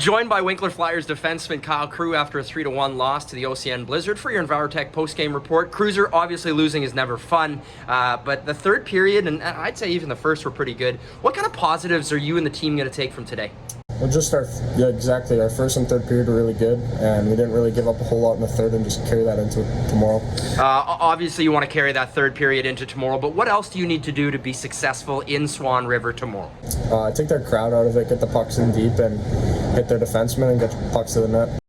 Joined by Winkler Flyers defenseman Kyle Crewe after a 3-1 loss to the OCN Blizzard for your Enviro-Tech post-game report. Cruiser, obviously losing is never fun, but the third period, and I'd say even the first, were pretty good. What kind of positives are you and the team going to take from today? Well, just our first and third period were really good, and we didn't really give up a whole lot in the third and just carry that into tomorrow. Obviously you want to carry that third period into tomorrow, but what else do you need to do to be successful in Swan River tomorrow? Take their crowd out of it, get the pucks in deep, and hit their defensemen and get pucks to the net.